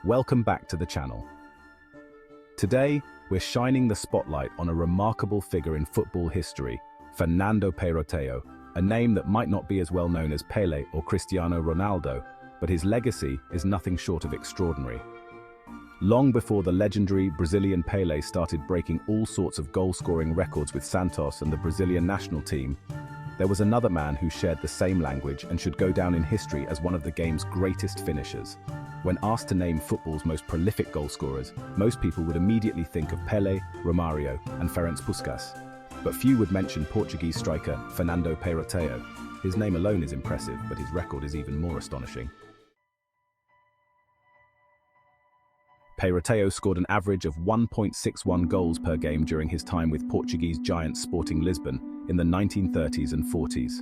Welcome back to the channel. Today, we're shining the spotlight on a remarkable figure in football history, Fernando Peyroteo, a name that might not be as well known as Pelé or Cristiano Ronaldo, but his legacy is nothing short of extraordinary. Long before the legendary Brazilian Pelé started breaking all sorts of goal-scoring records with Santos and the Brazilian national team, there was another man who shared the same language and should go down in history as one of the game's greatest finishers. When asked to name football's most prolific goalscorers, most people would immediately think of Pelé, Romario, and Ferenc Puskás. But few would mention Portuguese striker Fernando Peyroteo. His name alone is impressive, but his record is even more astonishing. Peyroteo scored an average of 1.61 goals per game during his time with Portuguese giant Sporting Lisbon in the 1930s and 40s.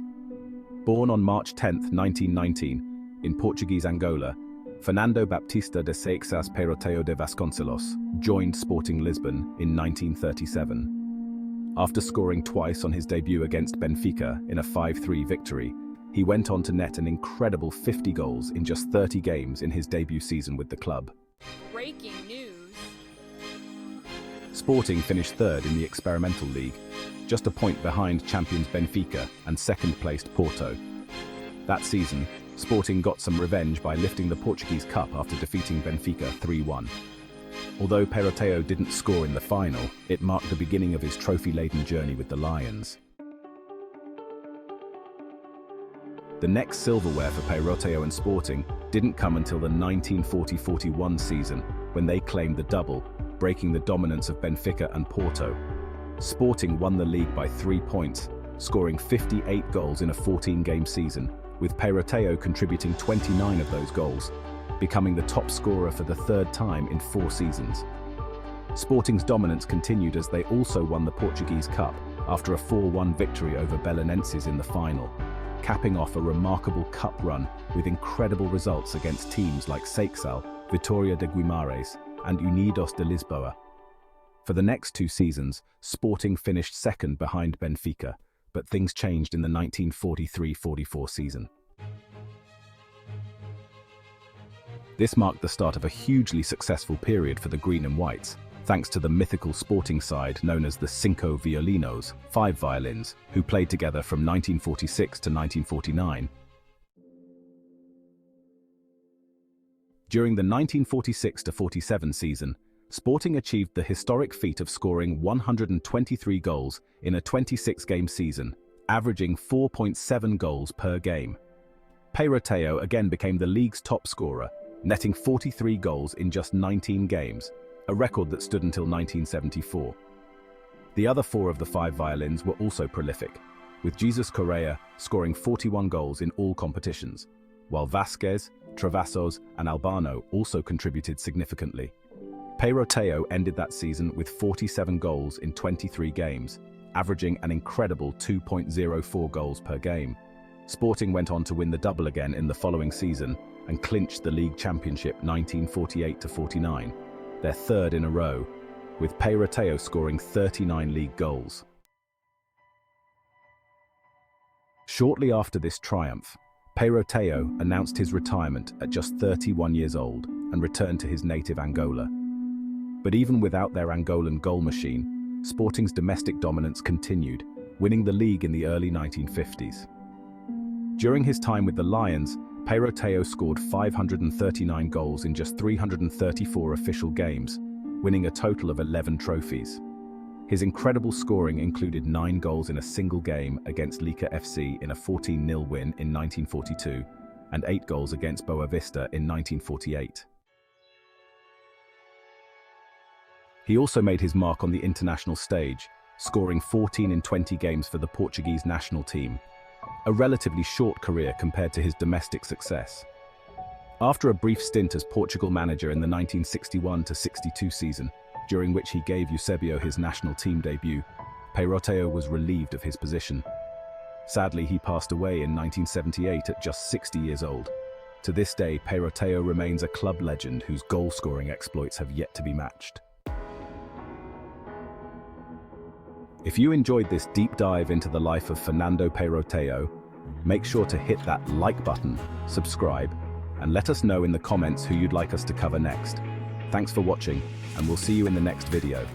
Born on March 10, 1919, in Portuguese Angola, Fernando Baptista de Seixas Peyroteo de Vasconcelos joined Sporting Lisbon in 1937. After scoring twice on his debut against Benfica in a 5-3 victory, he went on to net an incredible 50 goals in just 30 games in his debut season with the club. Breaking news. Sporting finished third in the Experimental League, just a point behind champions Benfica and second-placed Porto. That season, Sporting got some revenge by lifting the Portuguese Cup after defeating Benfica 3-1. Although Peyroteo didn't score in the final, it marked the beginning of his trophy-laden journey with the Lions. The next silverware for Peyroteo and Sporting didn't come until the 1940-41 season, when they claimed the double, breaking the dominance of Benfica and Porto. Sporting won the league by 3 points, scoring 58 goals in a 14-game season, with Peyroteo contributing 29 of those goals, becoming the top scorer for the third time in 4 seasons. Sporting's dominance continued as they also won the Portuguese Cup after a 4-1 victory over Belenenses in the final, capping off a remarkable cup run with incredible results against teams like Seixal, Vitória de Guimarães, and Unidos de Lisboa. For the next 2 seasons, Sporting finished second behind Benfica, but things changed in the 1943-44 season. This marked the start of a hugely successful period for the Green and Whites, thanks to the mythical Sporting side known as the Cinco Violinos, 5 violins, who played together from 1946 to 1949. During the 1946-47 season, Sporting achieved the historic feat of scoring 123 goals in a 26-game season, averaging 4.7 goals per game. Peyroteo again became the league's top scorer, netting 43 goals in just 19 games, a record that stood until 1974. The other 4 of the 5 violins were also prolific, with Jesus Correa scoring 41 goals in all competitions, while Vasquez, Travassos, and Albano also contributed significantly. Peyroteo ended that season with 47 goals in 23 games, averaging an incredible 2.04 goals per game. Sporting went on to win the double again in the following season and clinched the league championship 1948-49, their third in a row, with Peyroteo scoring 39 league goals. Shortly after this triumph, Peyroteo announced his retirement at just 31 years old and returned to his native Angola. But even without their Angolan goal machine, Sporting's domestic dominance continued, winning the league in the early 1950s. During his time with the Lions, Peyroteo scored 539 goals in just 334 official games, winning a total of 11 trophies. His incredible scoring included 9 goals in a single game against Lica FC in a 14-0 win in 1942, and 8 goals against Boa Vista in 1948. He also made his mark on the international stage, scoring 14 in 20 games for the Portuguese national team, a relatively short career compared to his domestic success. After a brief stint as Portugal manager in the 1961-62 season, during which he gave Eusebio his national team debut, Peyroteo was relieved of his position. Sadly, he passed away in 1978 at just 60 years old. To this day, Peyroteo remains a club legend whose goal-scoring exploits have yet to be matched. If you enjoyed this deep dive into the life of Fernando Peyroteo, make sure to hit that like button, subscribe, and let us know in the comments who you'd like us to cover next. Thanks for watching, and we'll see you in the next video.